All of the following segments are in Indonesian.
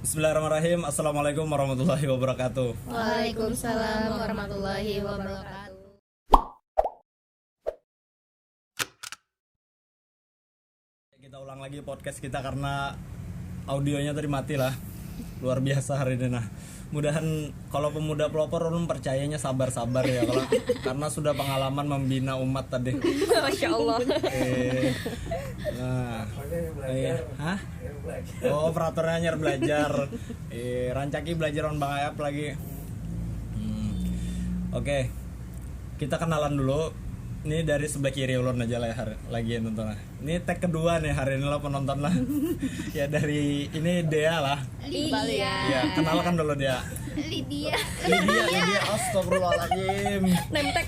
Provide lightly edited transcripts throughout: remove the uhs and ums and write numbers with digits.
Bismillahirrahmanirrahim. Assalamualaikum warahmatullahi wabarakatuh. Waalaikumsalam warahmatullahi wabarakatuh. Kita ulang lagi podcast kita karena audionya tadi mati lah. Luar biasa hari ini. Nah, mudahan kalau pemuda pelopor ulun percayanya sabar-sabar ya kalau karena sudah pengalaman membina umat tadi. Masya Allah. Nah, hah? Oh, operatornya nyar belajar. Rancaki belajar on Bang Ayap lagi. Oke. Kita kenalan dulu. Ini dari sebelah kiri ulun aja lah lagi nonton lah. Ini tag kedua nih hari ini lah penonton lah. Ya dari ini Dea lah. Lydia. Ya, kenalkan dulu dia. Lydia. Lydia, astagfirullahaladzim. Nemtek.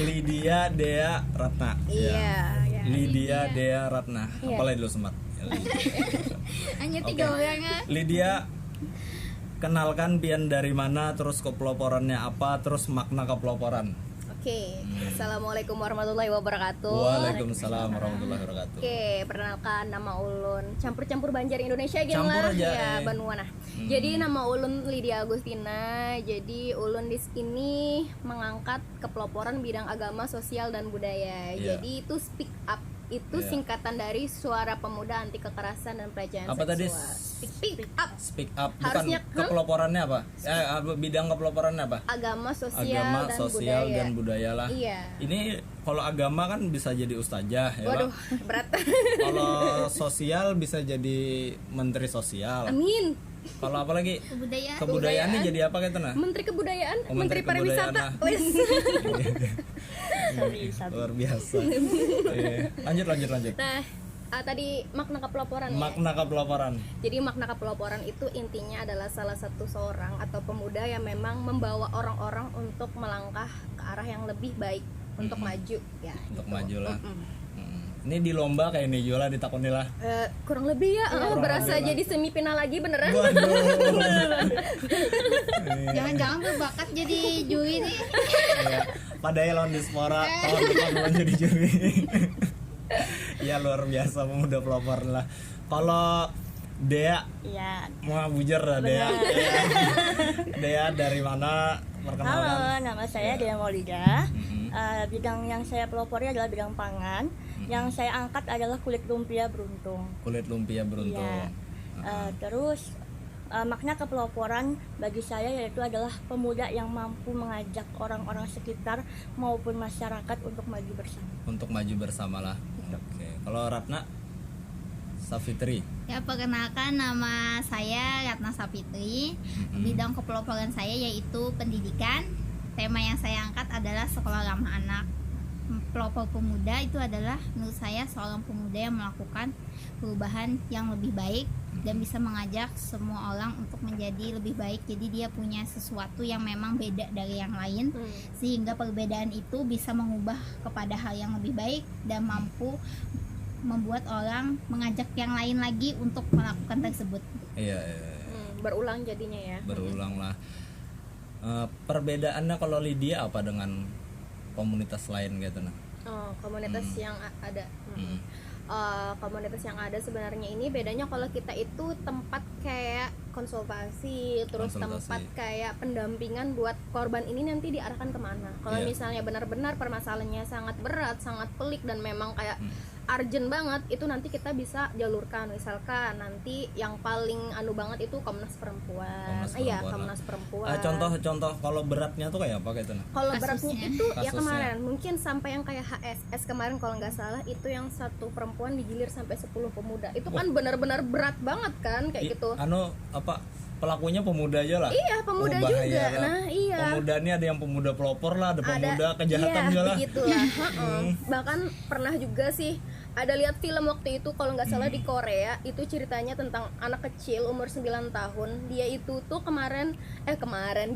Lydia Dea Ratna. Iya. Lydia Dea Ratna. Apalagi dulu semat. Hanya 3 orangnya. Lydia, kenalkan pian dari mana, terus kepeloporannya apa, terus makna kepeloporan. Oke. Assalamualaikum warahmatullahi wabarakatuh. Waalaikumsalam warahmatullahi wabarakatuh. Oke, perkenalkan nama ulun campur-campur Banjar Indonesia gitu Campur lah aja, ya, Banuana. Jadi nama ulun Lydia Agustina. Jadi ulun di sini mengangkat kepeloporan bidang agama, sosial dan budaya. Iya. Jadi itu speak up. Itu Iya. singkatan dari Suara Pemuda Anti Kekerasan dan Pelecehan Apa tadi? Seksual. Speak up. Speak up. Bukan Harusnya, kepeloporannya apa? Bidang kepeloporannya apa? Agama, sosial Agama, dan sosial budaya. dan budaya lah. Iya. Ini kalau agama kan bisa jadi ustazah ya. Waduh, Pak? berat. Kalau sosial bisa jadi menteri sosial. Amin. Kalau apa lagi? Kebudayaannya jadi apa gitu nah? Menteri Kebudayaan, Oh, Menteri Kebudayaan Pariwisata. lah. Wes. Luar biasa. Iya. Lanjut. Nah, tadi makna kepeloporan ya. Makna kepeloporan. Jadi makna kepeloporan itu intinya adalah salah satu seorang atau pemuda yang memang membawa orang-orang untuk melangkah ke arah yang lebih baik untuk maju ya. Untuk gitu. maju lah. Ini di lomba kayak ini Jola ditakoni lah. Kurang lebih ya, kurang berasa lebih lah. jadi semifinal lagi beneran. Waduh. Jangan-jangan berbakat jadi juri nih. Iya. Padahal lawan Dispora tahun depan belum jadi juri. Ya luar biasa pemuda pelopor lah. Kalau Dea, Iya. mau bujur lah Dea. Dea dari mana? Perkenalkan. Halo, nama saya Dea Maulida. Bidang yang saya pelopori adalah bidang pangan. Yang saya angkat adalah kulit lumpia beruntung. Kulit lumpia beruntung. Iya. Terus makna kepeloporan bagi saya yaitu adalah pemuda yang mampu mengajak orang-orang sekitar maupun masyarakat untuk maju bersama. Untuk maju bersama lah. Oke. Kalau Ratna Safitri. Ya, perkenalkan nama saya Ratna Sapitri. Bidang kepeloporan saya yaitu pendidikan. Tema yang saya angkat adalah sekolah ramah anak. Pelopor pemuda itu adalah menurut saya seorang pemuda yang melakukan perubahan yang lebih baik dan bisa mengajak semua orang untuk menjadi lebih baik. Jadi dia punya sesuatu yang memang beda dari yang lain, sehingga perbedaan itu bisa mengubah kepada hal yang lebih baik dan mampu membuat orang mengajak yang lain lagi untuk melakukan tersebut. Iya. Berulang jadinya ya. Berulang lah. Perbedaannya kalau Lydia apa dengan komunitas lain gitu nah? Komunitas yang ada. Komunitas yang ada sebenarnya ini bedanya kalau kita itu tempat kayak konsultasi, terus tempat kayak pendampingan buat korban ini nanti diarahkan kemana. Kalau misalnya benar-benar permasalahannya sangat berat, sangat pelik dan memang kayak urgent banget, itu nanti kita bisa jalurkan. Misalkan nanti yang paling banget itu Komnas Perempuan. Komnas Perempuan. Contoh kalau beratnya tuh kayak apa gitu nah? Kalau beratnya itu ya Kasusnya. kemarin mungkin sampai yang kayak HSS kemarin kalau nggak salah itu yang satu perempuan digilir sampai 10 pemuda. Itu kan benar-benar berat banget kan kayak gitu. Pelakunya pemuda aja lah. Iya, pemuda bahaya juga. lah. Nah, iya. Pemuda ini ada yang pemuda pelopor lah, ada pemuda kejahatan juga lah. Begitulah. Bahkan pernah juga sih ada lihat film waktu itu kalau nggak salah di Korea, itu ceritanya tentang anak kecil umur 9 tahun. Dia itu tuh kemarin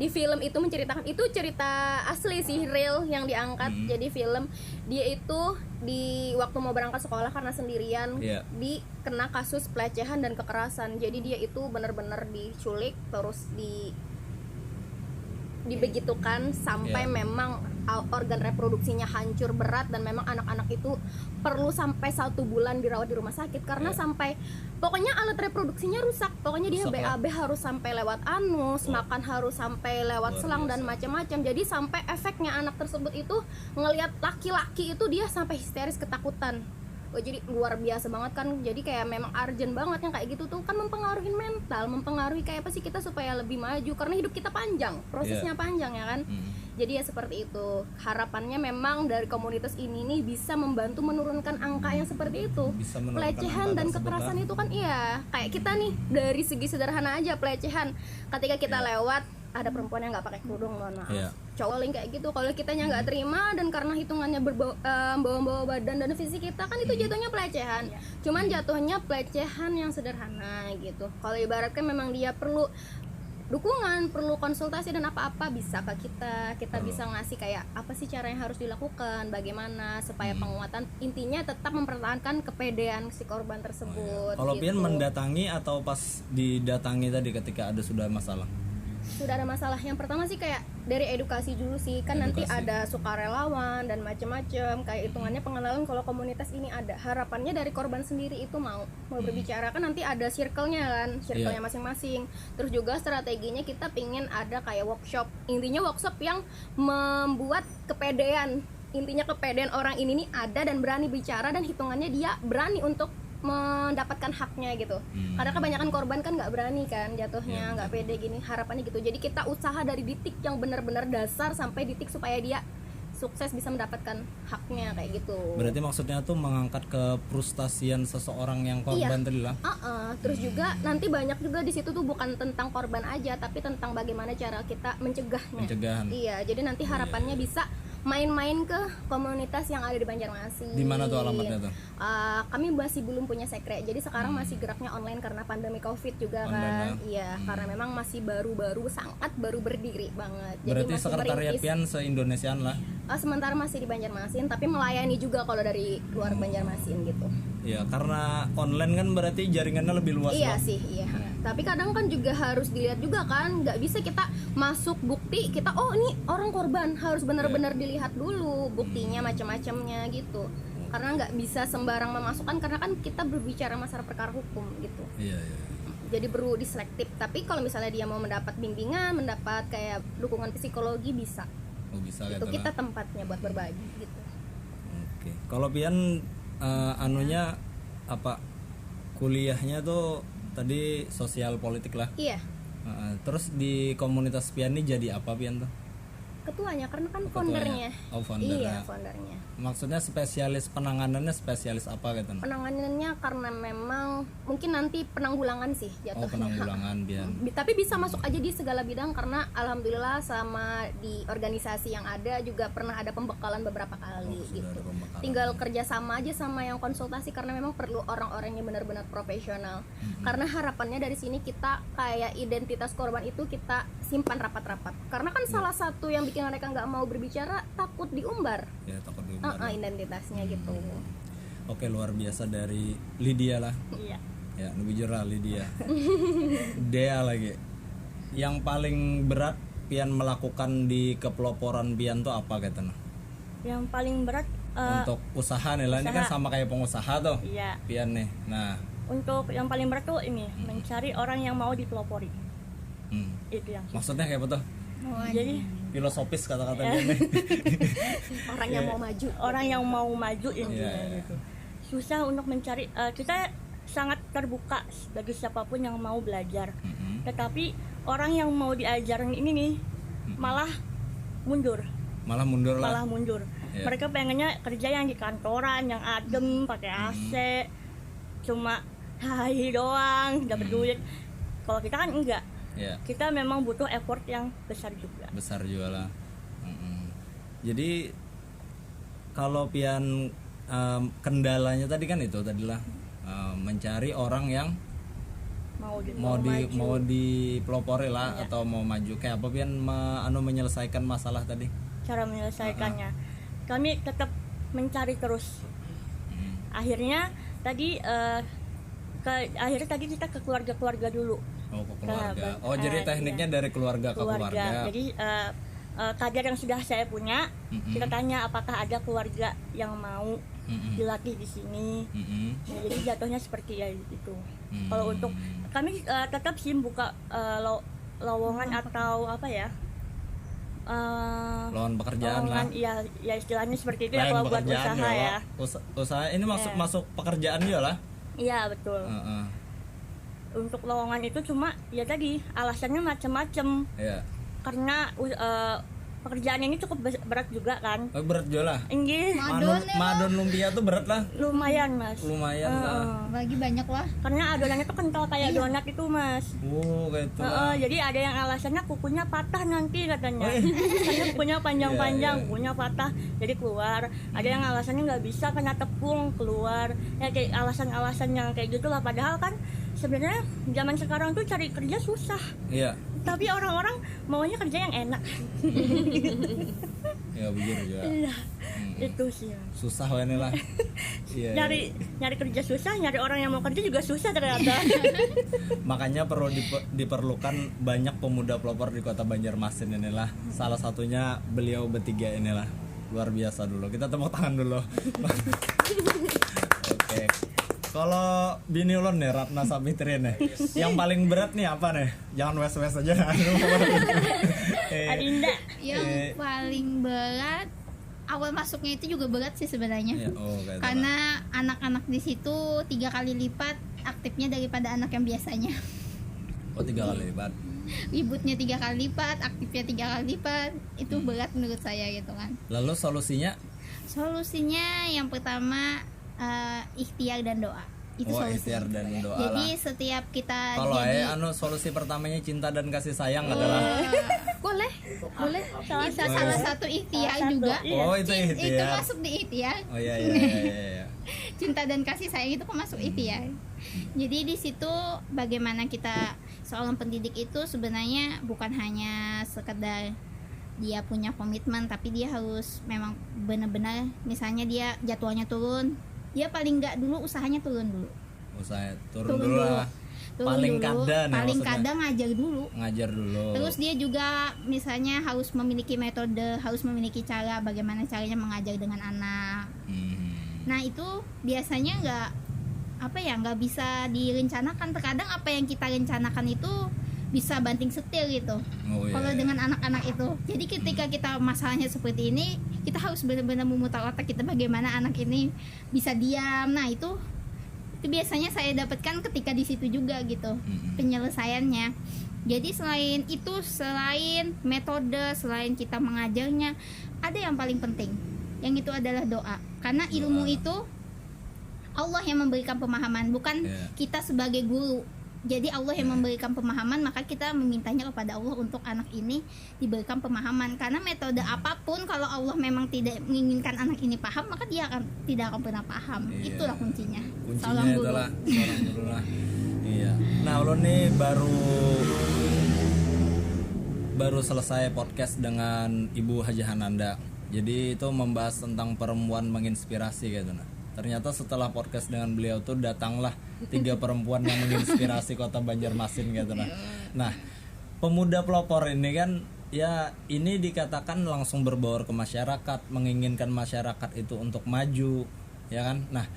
di film itu menceritakan, itu cerita asli sih, real yang diangkat jadi film. Dia itu di waktu mau berangkat sekolah karena sendirian, dikena kasus pelecehan dan kekerasan. Jadi dia itu benar-benar diculik terus dibegitukan sampai memang organ reproduksinya hancur berat, dan memang anak-anak itu perlu sampai 1 bulan dirawat di rumah sakit karena sampai pokoknya alat reproduksinya rusak, pokoknya dia Rusak lah. BAB harus sampai lewat anus, makan harus sampai lewat Luar selang dan biasa. macam-macam. Jadi sampai efeknya anak tersebut itu ngelihat laki-laki itu dia sampai histeris ketakutan. Oh, jadi luar biasa banget kan. Jadi kayak memang urgent banget yang kayak gitu tuh kan, mempengaruhi mental, mempengaruhi kayak apa sih kita supaya lebih maju, karena hidup kita panjang, prosesnya panjang ya kan. Jadi ya seperti itu. Harapannya memang dari komunitas ini nih bisa membantu menurunkan angka yang seperti itu. Bisa menurunkan Pelecehan angka dan tersebut, kekerasan lah. itu kan iya, kayak kita nih dari segi sederhana aja pelecehan. Ketika kita lewat ada perempuan yang nggak pakai kerudung, mohon maaf. Iya. Cowok kayak gitu, kalau kitanya nggak terima dan karena hitungannya bawa badan dan fisik kita kan itu jatuhnya pelecehan. Cuman jatuhnya pelecehan yang sederhana gitu. Kalau ibaratkan memang dia perlu dukungan, perlu konsultasi dan apa-apa bisa ke kita bisa ngasih kayak apa sih cara yang harus dilakukan, bagaimana supaya penguatan, intinya tetap mempertahankan kepedean si korban tersebut. Kalau gitu. pian mendatangi atau pas didatangi tadi ketika ada sudah masalah? Sudah ada masalah, yang pertama sih kayak dari edukasi dulu sih kan, nanti Edukasi. ada sukarelawan dan macam-macam kayak hitungannya pengenalan kalau komunitas ini ada. Harapannya dari korban sendiri itu mau berbicara kan, nanti ada circle-nya kan, circle-nya Iya. masing-masing. Terus juga strateginya kita pingin ada kayak workshop, intinya workshop yang membuat kepedean, intinya kepedean orang ini nih ada dan berani bicara, dan hitungannya dia berani untuk mendapatkan haknya gitu. Karena kebanyakan korban kan nggak berani kan jatuhnya, nggak pede gini. Harapannya gitu. Jadi kita usaha dari titik yang benar-benar dasar sampai titik supaya dia sukses bisa mendapatkan haknya kayak gitu. Berarti maksudnya tuh mengangkat kefrustasian seseorang yang korban tadi lah. Terus juga nanti banyak juga di situ tuh bukan tentang korban aja, tapi tentang bagaimana cara kita mencegahnya. Pencegahan. Iya, jadi nanti harapannya bisa main-main ke komunitas yang ada di Banjarmasin. Di mana tuh alamatnya tuh? Kami masih belum punya sekre, jadi sekarang masih geraknya online karena pandemi COVID juga kan. Online, Iya, karena memang masih baru-baru, sangat baru berdiri banget. Jadi Berarti masih sekretariat merintis. pian se-Indonesiaan lah. Sementara masih di Banjarmasin, tapi melayani juga kalau dari luar Banjarmasin gitu. Ya, karena online kan berarti jaringannya lebih luas Iya lah. sih, iya. Tapi kadang kan juga harus dilihat juga kan, nggak bisa kita masuk bukti kita oh ini orang korban, harus benar-benar dilihat dulu buktinya macam-macamnya gitu. Karena nggak bisa sembarang memasukkan, karena kan kita berbicara masalah perkara hukum gitu. Iya, iya. Jadi perlu diselektif. Tapi kalau misalnya dia mau mendapat bimbingan, mendapat kayak dukungan psikologi bisa. Oh, bisa Itu gitu kita lah. tempatnya buat berbagi gitu. Oke. Kalau pian anunya apa? Kuliahnya tuh tadi sosial politik lah. Iya. Terus di komunitas pian ini jadi apa pian tuh? Ketuanya karena kan Ketuanya. foundernya. Oh, foundernya. Iya, foundernya. Maksudnya spesialis penanganannya spesialis apa gitu? Penanganannya karena memang mungkin nanti penanggulangan sih Oh, jatuhnya. penanggulangan pian. Tapi bisa masuk aja di segala bidang karena alhamdulillah sama di organisasi yang ada juga pernah ada pembekalan beberapa kali Sudah gitu. ada pembekalan. Tinggal kerja sama aja sama yang konsultasi karena memang perlu orang-orang yang benar-benar profesional. Karena harapannya dari sini kita kayak identitas korban itu kita simpan rapat-rapat. Karena kan salah satu yang bikin mereka nggak mau berbicara takut diumbar. Ya, takut diumbar. Identitasnya gitu. Oke, luar biasa dari Lydia lah. Iya. Ya, lebih jurah Lydia. Dea lagi. Yang paling berat pian melakukan di kepeloporan pian tuh apa katanya? Yang paling berat Untuk usaha nih lah, ini kan usaha. sama kayak pengusaha tuh. iya. Pian nih. Nah, Untuk yang paling berat tuh ini mencari orang yang mau dipelopori. Itu yang maksudnya kayak apa tuh? jadi Filosofis kata-kata dia nih. Orang yang mau maju. orang yang mau maju intinya Iya. gitu. Susah untuk mencari, kita sangat terbuka bagi siapapun yang mau belajar. Tetapi orang yang mau diajarin ini nih malah mundur, Malah mundur lah. malah mundur. Iya. Mereka pengennya kerja yang di kantoran, yang adem, pakai AC, cuma hai doang, dapat duit. Kalau kita kan enggak. Ya, Kita memang butuh effort yang besar juga. besar juga lah. Jadi kalau pian kendalanya tadi kan itu tadilah mencari orang yang mau dipelopori lah atau mau maju, kayak apa pian menyelesaikan masalah tadi? Cara menyelesaikannya, kami tetap mencari terus. Akhirnya tadi kita ke keluarga dulu. Oh, ke keluarga. Ke- Oh, jadi tekniknya dari keluarga ke keluarga. Jadi kader yang sudah saya punya, kita tanya apakah ada keluarga yang mau dilatih di sini. Nah, jadi jatuhnya seperti ya itu. Kalau untuk kami tetap sih buka lowongan atau apa ya, lowongan pekerjaan lah. Ya istilahnya seperti itu ya Lain kalau buat pekerjaan usaha ya. Usaha ini masuk pekerjaan juga lah. Iya betul. Untuk lowongan itu cuma ya tadi alasannya macam-macam. Iya. Karena pekerjaan ini cukup berat juga kan. Berat juga lah. Inggih, Madon lumpia tuh berat lah. lumayan Mas. Lumayan lah. Bagi banyak lah. Karena adonannya tuh kental kayak donat itu Mas. Kayak itu lah. Jadi ada yang alasannya kukunya patah nanti katanya. Karena kukunya panjang-panjang, Iya. kukunya patah jadi keluar. Ada yang alasannya nggak bisa kena tepung keluar. Ya kayak alasan-alasan yang kayak gitulah. Padahal kan sebenarnya zaman sekarang tuh cari kerja susah. Iya. Tapi orang-orang maunya kerja yang enak. Ya begitu juga. Iya. Itu sih. Susah ini lah. Iya. Nyari kerja susah, nyari orang yang mau kerja juga susah ternyata. Makanya perlu diperlukan banyak pemuda pelopor di Kota Banjarmasin inilah. Salah satunya beliau bertiga inilah. Luar biasa dulu. Kita tepuk tangan dulu. Oke. Kalau bini ulun nih Ratna Sapitri nih, yang paling berat nih apa nih? Jangan wes-wes aja. Adinda. Yang paling berat awal masuknya itu juga berat sih sebenarnya. Ya, kayak itu Karena anak-anak di situ 3 kali lipat aktifnya daripada anak yang biasanya. lah. 3 kali lipat. Ributnya 3 kali lipat, aktifnya 3 kali lipat. Itu berat menurut saya gitu kan. Lalu solusinya? Solusinya yang pertama ikhtiar dan doa. Itu Ikhtiar solusinya. dan doa Jadi lah. setiap kita Kalau jadi solusi pertamanya cinta dan kasih sayang adalah Boleh. bisa salah satu ikhtiar juga. itu Itu ikhtiar. masuk di ikhtiar. Oh iya. Cinta dan kasih sayang itu masuk ikhtiar. Jadi di situ bagaimana kita seorang pendidik itu sebenarnya bukan hanya sekedar dia punya komitmen, tapi dia harus memang benar-benar, misalnya dia jadwalnya turun, dia paling nggak dulu usahanya turun dulu. Usaha turun dulu lah. Paling kadang ya paling maksudnya. kadang ngajar dulu. Terus dia juga misalnya harus memiliki metode, harus memiliki cara bagaimana caranya mengajar dengan anak. Nah itu biasanya nggak bisa direncanakan. Terkadang apa yang kita rencanakan itu bisa banting setir gitu. Kalau dengan anak-anak itu, jadi ketika kita masalahnya seperti ini, kita harus benar-benar memutar otak kita bagaimana anak ini bisa diam. Nah itu biasanya saya dapatkan ketika di situ juga gitu penyelesaiannya. Jadi selain metode, selain kita mengajarnya, ada yang paling penting, yang itu adalah doa. Karena ilmu itu Allah yang memberikan pemahaman, bukan kita sebagai guru. Jadi Allah yang memberikan pemahaman, maka kita memintanya kepada Allah untuk anak ini diberikan pemahaman. Karena metode apapun, kalau Allah memang tidak menginginkan anak ini paham, maka dia tidak akan pernah paham. Itulah kuncinya. Kuncinya itulah seorang guru lah. Iya. Nah, ulun nih baru selesai podcast dengan Ibu Haji Hananda. Jadi itu membahas tentang perempuan menginspirasi gitu nah. Ternyata setelah podcast dengan beliau tuh datanglah 3 perempuan yang menginspirasi Kota Banjarmasin gitu nah. Nah, pemuda pelopor ini kan ya ini dikatakan langsung berbaur ke masyarakat, menginginkan masyarakat itu untuk maju, ya kan? Nah,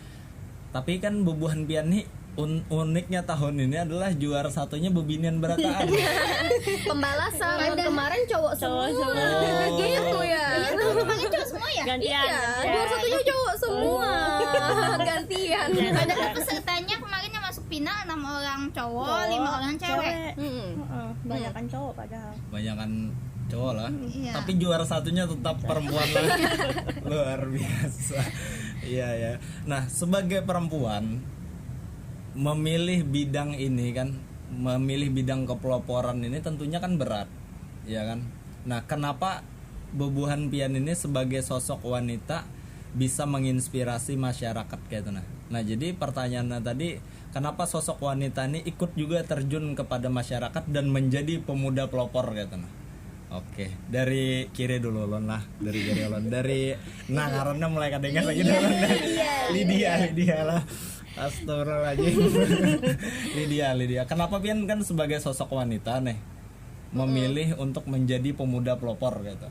tapi kan Bubuhan Pian nih uniknya tahun ini adalah juara satunya Bebinian Berataan. Pembalasan kemarin cowok semua. Gitu ya. Kemarin cowok semua ya? Gantian. Juara satunya cowok semua. Gantian. Padahal pesertanya kemarin yang masuk final 6 orang cowok, 5 orang cewek. Banyakan cowok padahal. Banyakan cowok lah. Iya. Tapi juara satunya tetap perempuan lah. Luar biasa. Iya ya. Nah, sebagai perempuan memilih bidang ini kan, memilih bidang kepeloporan ini tentunya kan berat, ya kan? Nah, kenapa Bubuhan Pian ini sebagai sosok wanita bisa menginspirasi masyarakat kayak itu nah? Nah, jadi pertanyaannya tadi, kenapa sosok wanita ini ikut juga terjun kepada masyarakat dan menjadi pemuda pelopor kayak itu nah? Oke, dari kiri dulu Lon lah, dari kiri Lon, dari karena mulai kadengan lagi dulu Lydia lah. Astagfirullahaladzim. Lydia. Kenapa Pian kan sebagai sosok wanita nih memilih untuk menjadi pemuda pelopor gitu.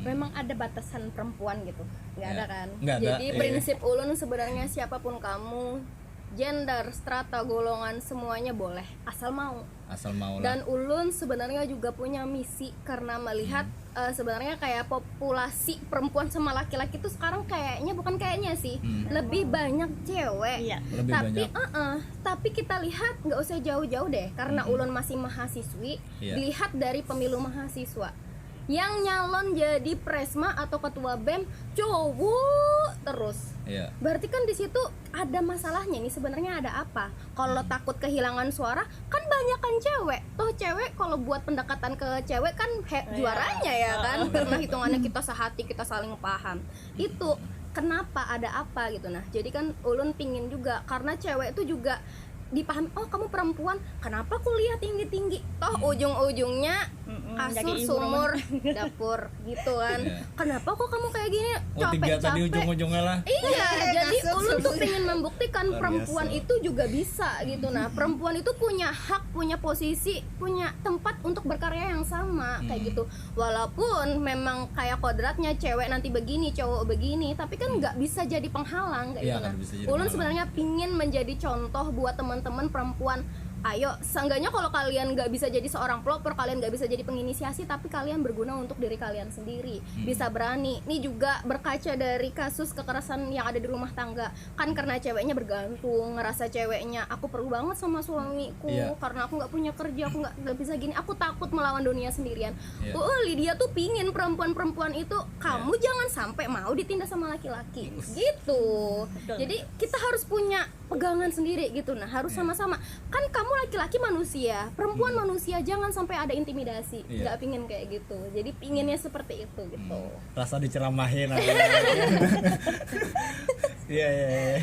Memang ada batasan perempuan gitu, nggak ada kan? Nggak ada, Jadi iya. prinsip ulun sebenarnya siapapun kamu, gender, strata, golongan semuanya boleh asal mau. Asal mau lah. Dan ulun sebenarnya juga punya misi karena melihat sebenarnya kayak populasi perempuan sama laki-laki itu sekarang kayaknya sih lebih banyak cewek. Iya. Lebih Tapi banyak. tapi kita lihat nggak usah jauh-jauh deh karena ulun masih mahasiswi. Iya. Dilihat dari pemilu mahasiswa yang nyalon jadi presma atau ketua BEM cowok terus. Iya. Berarti kan di situ ada masalahnya nih, sebenarnya ada apa? Kalau takut kehilangan suara kan banyak kan cewek. Toh cewek kalau buat pendekatan ke cewek kan juaranya ya kan, karena hitungannya kita sehati, kita saling paham. Itu kenapa, ada apa gitu. Nah, jadi kan ulun pingin juga karena cewek itu juga dipahami, oh kamu perempuan, kenapa kuliah tinggi-tinggi? Toh ujung-ujungnya jadi kasur, ibu sumur, dapur gitu kan. Iya. Kenapa kok kamu kayak gini? Oh, 3 tadi Capek-capek. ujung-ujungnya lah. Iya, jadi kasur, ulun tuh sumur. pengen membuktikan Luar perempuan biasa. itu juga bisa gitu. Nah, perempuan itu punya hak, punya posisi, punya tempat untuk berkarya yang sama kayak gitu. Walaupun memang kayak kodratnya cewek nanti begini, cowok begini, tapi kan nggak bisa jadi penghalang kayak Iya, gitu. nggak Nah, bisa jadi ulun penghalang. sebenarnya pingin menjadi contoh buat teman-teman perempuan. Ayo, seenggaknya kalau kalian nggak bisa jadi seorang pelopor, kalian nggak bisa jadi penginisiasi, tapi kalian berguna untuk diri kalian sendiri, bisa berani. Ini juga berkaca dari kasus kekerasan yang ada di rumah tangga, kan karena ceweknya bergantung, ngerasa ceweknya aku perlu banget sama suamiku, Iya. karena aku nggak punya kerja, aku nggak bisa gini, aku takut melawan dunia sendirian. Iya. Lydia tuh pingin perempuan-perempuan itu kamu jangan sampai mau ditindas sama laki-laki, gitu. Jadi kita harus punya pegangan sendiri gitu. Nah, harus sama-sama. Kan kamu laki-laki manusia, perempuan manusia, jangan sampai ada intimidasi. Iya. Nggak pingin kayak gitu. Jadi pinginnya seperti itu gitu. Rasa diceramahin aja. Iya, iya, iya.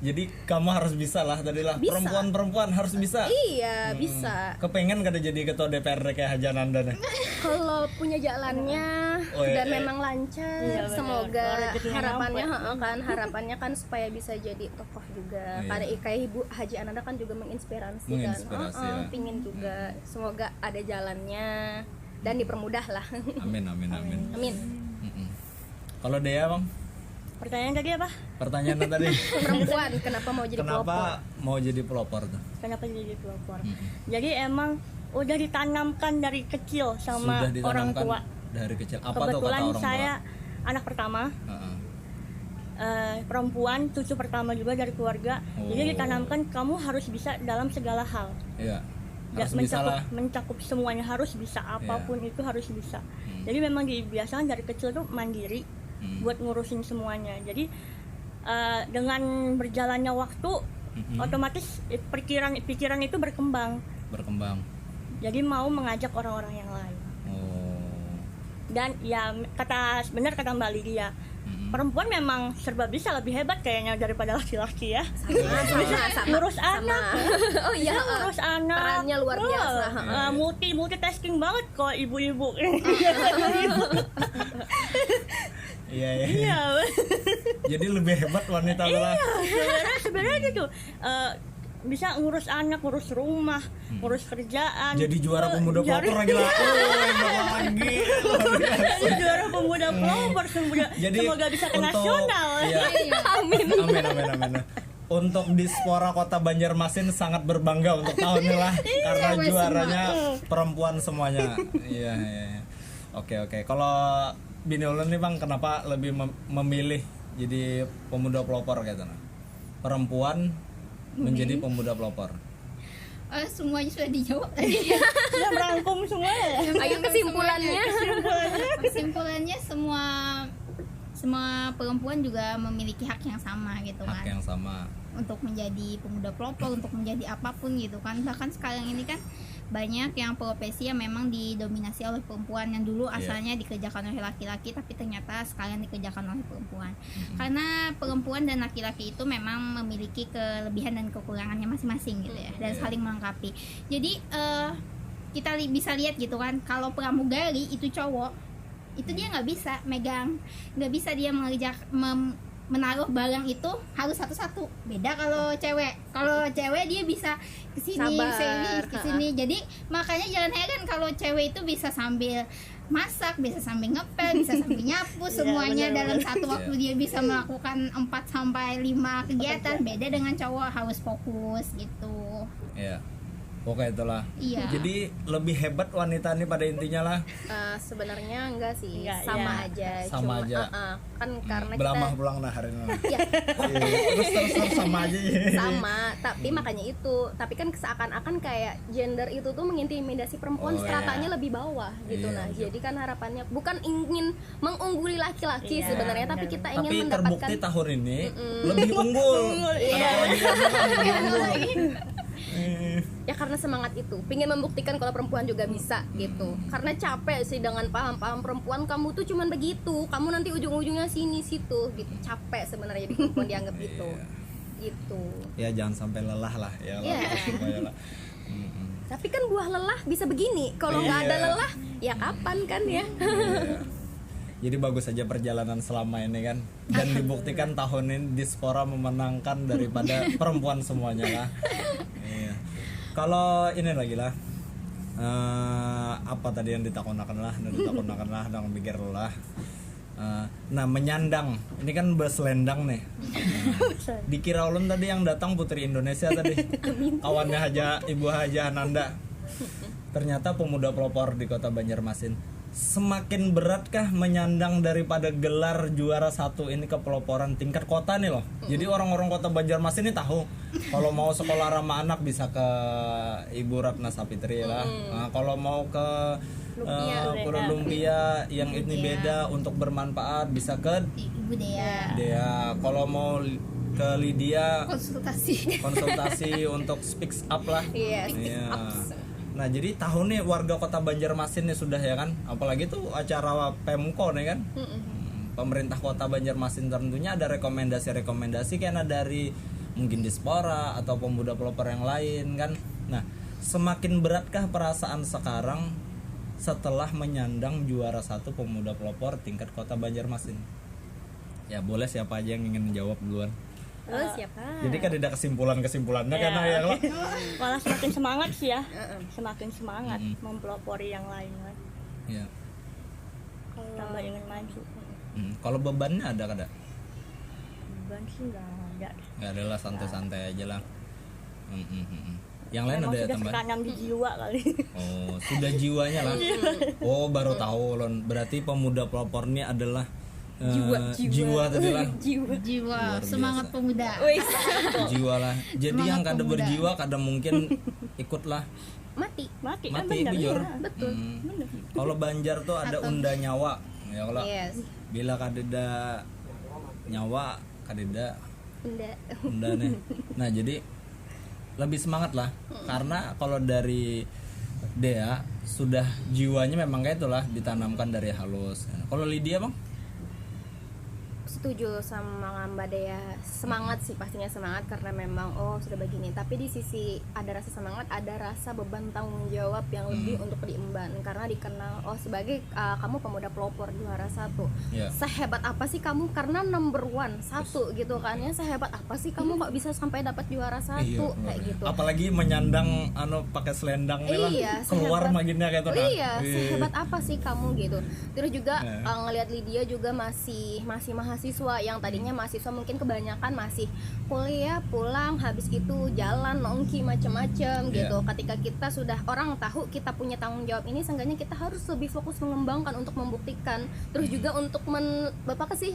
Jadi kamu harus bisa lah tadi lah. Bisa. Perempuan harus bisa. Iya, bisa. Kepengen kada jadi ketua DPRD kayak Haja Nanda nih. Kalau punya jalannya Oh, iya, dan iya. memang lancar, Iya, benar. semoga Kalau rezekinya harapannya kan supaya bisa jadi tokoh juga. Iya. Karena kayak Ibu Haji Ananda kan juga menginspirasi, Menginspirasi, kan. ya. Pingin juga. Semoga ada jalannya dan dipermudah lah. Amin, amin, amin. Amin. Mm-mm. Kalau Dea, Bang, Pertanyaan tadi apa? pertanyaannya tadi. Perempuan kenapa mau jadi pelopor? Kenapa mau jadi pelopor tuh? Kenapa jadi pelopor? Jadi emang udah ditanamkan dari kecil sama Sudah orang ditanamkan tua. dari kecil. Apa tuh kata Kebetulan orang saya anak pertama, tua? Heeh. perempuan, cucu pertama juga dari keluarga. Jadi Oh. ditanamkan kamu harus bisa dalam segala hal. Iya. Ya, Harus bisa lah. mencakup semuanya, harus bisa, apapun itu harus bisa. Jadi memang dibiasakan dari kecil tuh mandiri buat ngurusin semuanya. Jadi dengan berjalannya waktu otomatis pikiran itu berkembang. Jadi mau mengajak orang-orang yang lain. Oh. Dan ya benar kata Mbak Lydia, perempuan memang serba bisa, lebih hebat kayaknya daripada laki-laki ya. Sama. Ngurus anak. Oh iya, Bisa ngurus anak. perannya luar biasa. Multitasking banget kok ibu-ibu. Iya, iya. Iya. Jadi lebih hebat wanita lah. Sebenarnya gitu. Bisa ngurus anak, ngurus rumah, ngurus kerjaan. Jadi juara pemuda pelopor lagi lah. Oh, hebat lagi. Luar biasa. Jadi juara pemuda pelopor, Jadi semoga bisa ke untuk- nasional. iya. Amin. Untuk Dispora Kota Banjarmasin sangat berbangga untuk tahun ini lah karena juaranya perempuan semuanya. Iya, iya. Oke. Kalau Bini Ulun nih, Bang, kenapa lebih memilih jadi pemuda pelopor gitu nah? Perempuan menjadi pemuda pelopor. Semuanya sudah dijawab tadi. Sudah merangkum semua ya. Ayo kesimpulannya. Kesimpulannya semua perempuan juga memiliki hak yang sama gitu Hak kan, yang sama. untuk menjadi pemuda pelopor, untuk menjadi apapun gitu kan. Bahkan sekarang ini kan banyak yang profesi yang memang didominasi oleh perempuan, yang dulu asalnya dikerjakan oleh laki-laki tapi ternyata sekarang dikerjakan oleh perempuan. Karena perempuan dan laki-laki itu memang memiliki kelebihan dan kekurangannya masing-masing gitu ya, dan saling melengkapi. Jadi kita bisa lihat gitu kan, kalau pramugari itu cowok, itu dia nggak bisa megang, nggak bisa dia menaruh barang itu harus satu-satu. Beda kalau cewek. Kalau cewek dia bisa kesini, Sabar. kesini. Jadi makanya jangan heran kalau cewek itu bisa sambil masak, bisa sambil ngepel, bisa sambil nyapu, semuanya benar, dalam benar. satu waktu dia bisa melakukan 4 sampai 5 kegiatan. Beda dengan cowok harus fokus gitu. Ya. Oke, itulah. Iya. Jadi lebih hebat wanita nih pada intinya lah. Sebenarnya enggak sih, Enggak, sama iya. aja. Sama aja. Kan karena Belamah kita pulang nah hari ini. ya, Terus sama aja ya. sama, tapi makanya itu. Tapi kan seakan-akan kayak gender itu tuh mengintimidasi perempuan Oh, stratanya lebih bawah gitu. Iya, Nah, iya. jadi kan harapannya bukan ingin mengungguli laki-laki Iya, sebenarnya, tapi benar. kita Tapi ingin terbukti mendapatkan tahun ini lebih unggul. Iya. Anak lagi lebih unggul. ya karena semangat itu, pingin membuktikan kalau perempuan juga bisa gitu. Karena capek sih dengan paham-paham perempuan kamu tuh cuman begitu, kamu nanti ujung-ujungnya sini situ gitu. Capek sebenarnya jadi perempuan dianggap gitu. Gitu. Ya jangan sampai lelah lah ya. Iya. Supaya lah. Tapi kan buah lelah bisa begini. Kalau nggak ada Iya. lelah, ya kapan kan ya? Iya. Jadi bagus aja perjalanan selama ini kan, dan dibuktikan tahun ini Dispora memenangkan daripada perempuan semuanya lah. Iya. Kalau ini lagi lah, apa tadi yang ditakonakan lah, dan mikir lah. Nah menyandang, ini kan beselendang nih. Dikira ulun tadi yang datang Putri Indonesia tadi, kawannya Ibu Haja Ananda. Ternyata pemuda pelopor di Kota Banjarmasin. Semakin beratkah menyandang daripada gelar juara 1 ini ke peloporan tingkat kota nih loh. Jadi orang-orang Kota Banjarmasin ini tahu kalau mau sekolah ramah anak bisa ke Ibu Ratna Sapitri lah. Nah, kalau mau ke Pura Lumpia yang ini beda untuk bermanfaat bisa ke Ibu Dea Dea. Kalau mau ke Lydia konsultasi untuk speak up lah. Iya, speak Iya. up. Nah jadi tahun nih warga Kota Banjarmasin nih sudah ya kan, apalagi tuh acara Pemko nih kan. Pemerintah Kota Banjarmasin tentunya ada rekomendasi karena dari mungkin Dispora atau pemuda pelopor yang lain kan. Nah semakin beratkah perasaan sekarang setelah menyandang juara 1 pemuda pelopor tingkat Kota Banjarmasin? Ya boleh siapa aja yang ingin menjawab duluan. Terus siapa? Jadi kan ada kesimpulannya karena ya lo. Malah semakin semangat sih ya, semakin semangat mempelopori yang lain lagi. Iya. Tambah ingin maju. Kalau bebannya ada kada? Beban sih nggak ada. Nggak ada lah, santai-santai aja lah. Yang lain Memang ada ya sudah tambahan? tertanam di jiwa kali. Oh sudah jiwanya lah. Oh baru tahu lon. Berarti pemuda pelopor ini adalah jiwa tadi lah. Jiwa. jiwa Luar semangat biasa. pemuda. Jiwa lah. Jadi Semangat yang kada pemuda. berjiwa kada mungkin ikutlah Mati. Mati kan mati benar. bujur. Iya. Betul. Kalau Banjar tuh ada unda nyawa. Ya kalau Yes. bila kadeda nyawa kadeda Benda. unda nih. Nah jadi lebih semangat lah karena kalau dari Dea sudah jiwanya memang kayak itulah ditanamkan dari halus. Kalau Lydia bang? Setuju sama Mbak Dea, semangat sih pastinya semangat karena memang sudah begini, tapi di sisi ada rasa semangat, ada rasa beban tanggung jawab yang lebih untuk diemban karena dikenal sebagai kamu pemuda pelopor juara 1. Ya. Sehebat apa sih kamu karena number 1 gitu kan ya, sehebat apa sih kamu kok bisa sampai dapat juara 1 kayak gitu. Apalagi menyandang pakai selendang nih lah Iya, keluar sehebat- maginnya kayak itu nah. Iya, sehebat apa sih kamu gitu. Terus juga Iya. ngelihat Lydia juga masih mahasiswa yang tadinya mahasiswa mungkin kebanyakan masih kuliah, pulang habis itu jalan nongki macam-macam gitu. Ketika kita sudah orang tahu kita punya tanggung jawab ini, seenggaknya kita harus lebih fokus mengembangkan untuk membuktikan. Terus juga untuk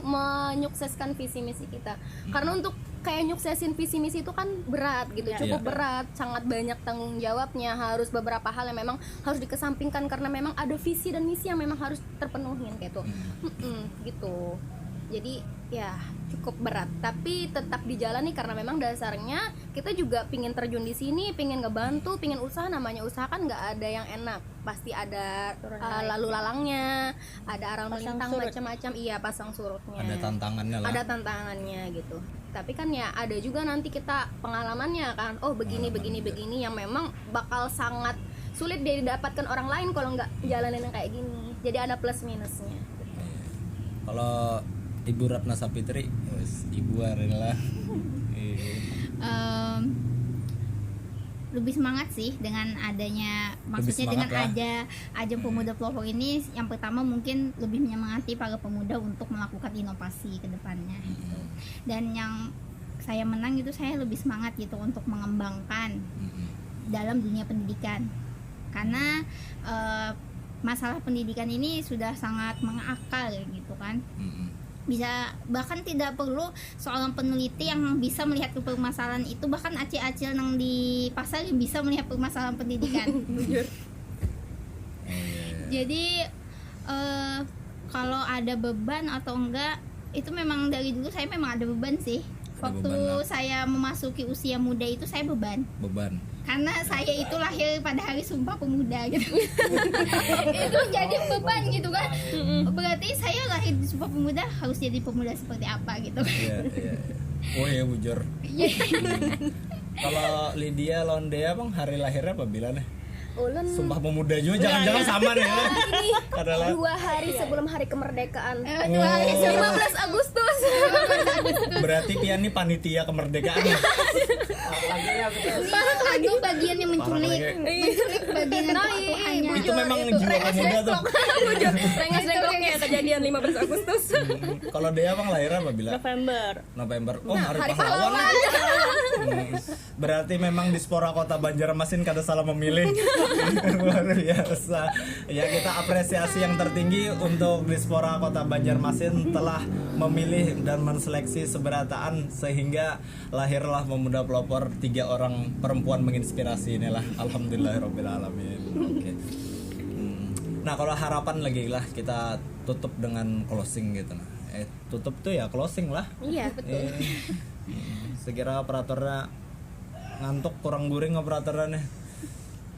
menyukseskan visi misi kita. Karena untuk kayak nyuksesin visi misi itu kan berat gitu, cukup Iya. berat, sangat banyak tanggung jawabnya, harus beberapa hal yang memang harus dikesampingkan karena memang ada visi dan misi yang memang harus terpenuhin gitu. Gitu. Jadi ya cukup berat, tapi tetap dijalani karena memang dasarnya kita juga pingin terjun di sini, pingin ngebantu, pingin usaha. Namanya usaha kan nggak ada yang enak, pasti ada lalu lalangnya, ada arang Pasang melintang surut. macam-macam. Iya, pasang surutnya. Ada tantangannya lah. Ada tantangannya gitu. Tapi kan ya ada juga nanti kita pengalamannya kan. Begini yang memang bakal sangat sulit didapatkan orang lain kalau nggak jalanin yang kayak gini. Jadi ada plus minusnya. Kalau Ibu Ratna Sapitri, ibu adalah lebih semangat sih dengan adanya, maksudnya dengan ada ajang pemuda pelopor ini. Yang pertama mungkin lebih menyemangati para pemuda untuk melakukan inovasi ke depannya gitu. Dan yang saya menang itu saya lebih semangat gitu untuk mengembangkan dalam dunia pendidikan, karena masalah pendidikan ini sudah sangat mengakar gitu kan. Bisa, bahkan tidak perlu seorang peneliti yang bisa melihat ke permasalahan itu, bahkan acil-acil yang di pasar yang bisa melihat permasalahan pendidikan. Jadi kalau ada beban atau enggak, itu memang dari dulu saya memang ada beban sih. Waktu saya memasuki usia muda itu saya beban. Karena saya itu lahir pada hari Sumpah Pemuda gitu. Itu jadi beban gitu kan. Berarti saya lahir di Sumpah Pemuda harus jadi pemuda seperti apa gitu. Iya. Oh ya bujur. Kalau Lydia Londea bang, hari lahirnya apa bilangnya? Ulun Sumpah Pemuda juga, jangan-jangan sama nih ya. Adalah 2 hari sebelum hari kemerdekaan. 2 hari 15 Agustus. Berarti Pian nih panitia kemerdekaan ya? Itu bagian yang menculik bagian hanya Itu memang jiwa pemuda tuh. Rengas dengkloknya kejadian 15 Agustus. Kalau Dea bang lahirnya apa bila? November. Oh, hari pahlawan. Berarti memang Dispora Kota Banjarmasin kada salah memilih. Luar biasa. Ya, kita apresiasi yang tertinggi untuk Dispora Kota Banjarmasin telah memilih dan menseleksi seberataan sehingga lahirlah pemuda pelopor 3 orang perempuan menginspirasi inilah. Alhamdulillahirabbil alamin. Oke. Nah, kalau harapan lagi lah kita tutup dengan closing gitu nah. Tutup tuh ya closing lah. Iya, betul. Sekira operatornya ngantuk kurang guring operatornya.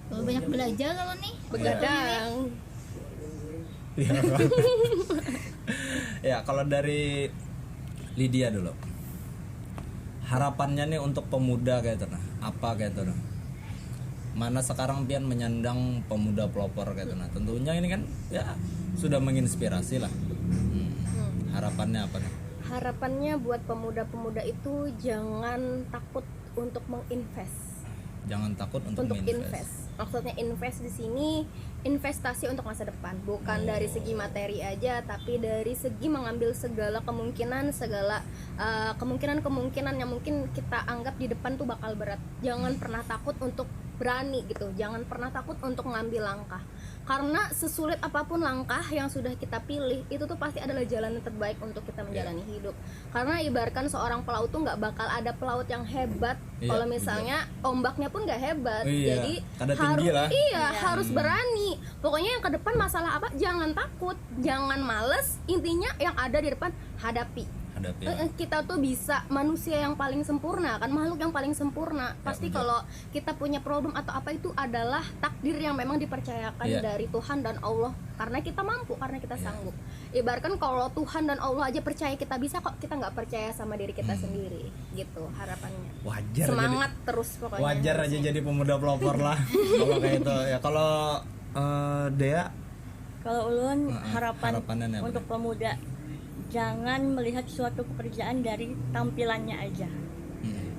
Kalau banyak belajar kalau nih Begadang. Ya, kalau dari Lydia dulu. Harapannya nih untuk pemuda kayak itu nah. Apa kayak itu nah? Mana sekarang Pian menyandang pemuda pelopor kayak itu nah. Tentunya ini kan ya sudah menginspirasi lah. Harapannya apa nih? Harapannya buat pemuda-pemuda itu jangan takut untuk menginvest. Jangan takut untuk invest. Maksudnya invest di sini investasi untuk masa depan, bukan dari segi materi aja, tapi dari segi mengambil segala kemungkinan, segala kemungkinan yang mungkin kita anggap di depan tuh bakal berat. Jangan pernah takut untuk berani gitu. Jangan pernah takut untuk ngambil langkah. Karena sesulit apapun langkah yang sudah kita pilih, itu tuh pasti adalah jalan yang terbaik untuk kita menjalani hidup. Karena ibaratkan seorang pelaut tuh nggak bakal ada pelaut yang hebat kalau misalnya ombaknya pun nggak hebat. Jadi harus berani. Pokoknya yang ke depan masalah apa, jangan takut, jangan males. Intinya yang ada di depan hadapi. Kita tuh bisa manusia yang paling sempurna kan, makhluk yang paling sempurna. Pasti kalau kita punya problem atau apa, itu adalah takdir yang memang dipercayakan dari Tuhan dan Allah, karena kita mampu, karena kita sanggup. Ibaratkan kalau Tuhan dan Allah aja percaya kita bisa, kok kita nggak percaya sama diri kita sendiri gitu harapannya. Wajar semangat jadi, terus pokoknya. Wajar aja jadi pemuda pelopor lah. Kalau kayak itu ya. Kalau Dea, kalau ulun harapan untuk pemuda, jangan melihat suatu pekerjaan dari tampilannya aja.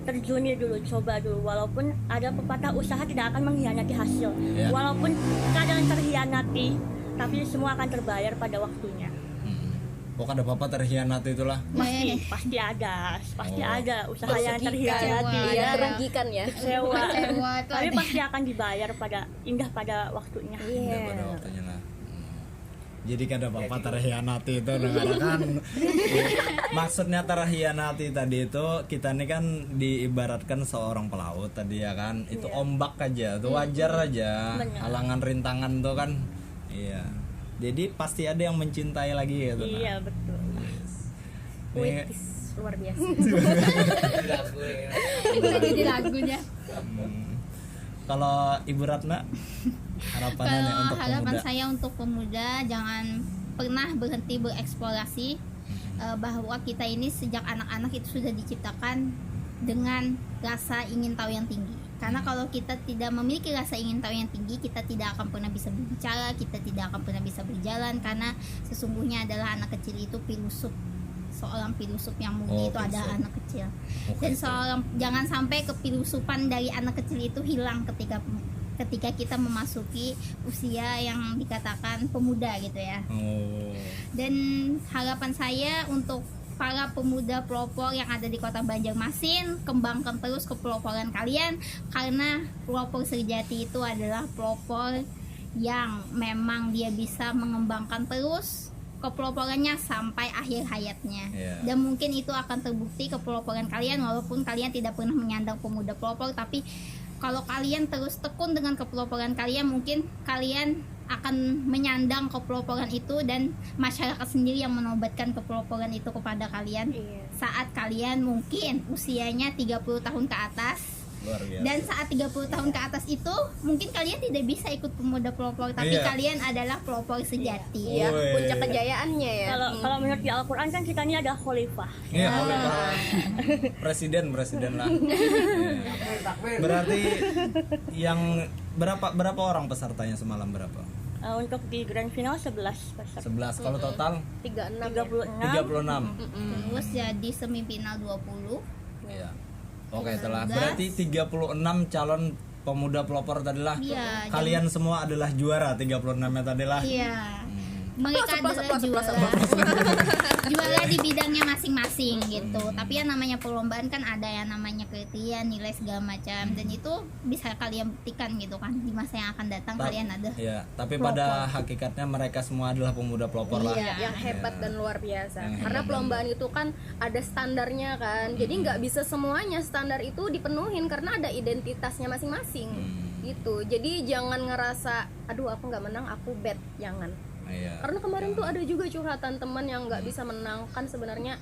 Terjuni dulu, coba dulu. Walaupun ada pepatah, usaha tidak akan mengkhianati hasil. Walaupun kadang terkhianati, tapi semua akan terbayar pada waktunya. Pokoknya ada apa-apa terkhianati itulah. Pasti ada usaha yang terkhianati, merugikan ya. Kecewa. Tapi pasti akan dibayar indah pada waktunya. Indah pada waktunya lah. Jadi kan ada apa terhianati itu kan. Maksudnya terhianati tadi itu, kita nih kan diibaratkan seorang pelaut tadi ya kan. Itu ombak aja, itu wajar aja. Halangan rintangan tuh kan. Iya. Jadi pasti ada yang mencintai lagi gitu. Iya, betul. Puitis luar biasa. itu jadi lagunya. Kalau Ibu Ratna, harapannya nih untuk harapan pemuda. saya untuk pemuda, jangan pernah berhenti bereksplorasi. Bahwa kita ini sejak anak-anak itu sudah diciptakan dengan rasa ingin tahu yang tinggi. Karena kalau kita tidak memiliki rasa ingin tahu yang tinggi, kita tidak akan pernah bisa berbicara, kita tidak akan pernah bisa berjalan. Karena sesungguhnya adalah anak kecil itu filosof seorang filosof yang murni itu ada filosof. anak kecil. Oke, Dan keren. jangan sampai kefilosopan dari anak kecil itu hilang ketika kita memasuki usia yang dikatakan pemuda gitu ya. Oh. Dan harapan saya untuk para pemuda pelopor yang ada di kota Banjarmasin, kembangkan terus kepeloporan kalian, karena pelopor sejati itu adalah pelopor yang memang dia bisa mengembangkan terus kepeloporannya sampai akhir hayatnya. Iya. Dan mungkin itu akan terbukti kepeloporan kalian walaupun kalian tidak pernah menyandang pemuda pelopor, tapi kalau kalian terus tekun dengan kepeloporan kalian, mungkin kalian akan menyandang kepeloporan itu dan masyarakat sendiri yang menobatkan kepeloporan itu kepada kalian Iya. saat kalian mungkin usianya 30 tahun ke atas. Luar biasa. Dan saat 30 tahun ke atas itu mungkin kalian tidak bisa ikut pemuda pelopor, tapi Iya. kalian adalah pelopor sejati. Iya, Woi. puncak kejayaannya ya. Kalau menurut di Al-Quran kan kita ini ada khalifah. Iya, oleh presiden lah. Iya. Berarti yang berapa orang pesertanya semalam berapa? Untuk di grand final 11 peserta. 11. Kalau total 36 ya. 36. 36. Terus jadi semifinal 20. Iya. Oke, telah 19. berarti 36 calon pemuda pelopor tadilah. Iya, Kalian semua adalah juara 36-nya tadilah. Iya. Mereka adalah juara. Juara di bidangnya masing-masing gitu. Tapi yang namanya perlombaan kan ada yang namanya kriteria, nilai segala macam, dan itu bisa kalian buktikan gitu kan di masa yang akan datang kalian ada. Iya, tapi pada hakikatnya mereka semua adalah pemuda pelopor lah. Iya, yang hebat Iya. dan luar biasa. Yang Karena hebat perlombaan itu kan ada standarnya kan. Jadi nggak bisa semuanya standar itu dipenuhin karena ada identitasnya masing-masing. Gitu. Jadi jangan ngerasa, aduh aku nggak menang, aku bad. Jangan. Iya. Karena kemarin tuh ada juga curhatan teman yang nggak bisa menang kan sebenarnya.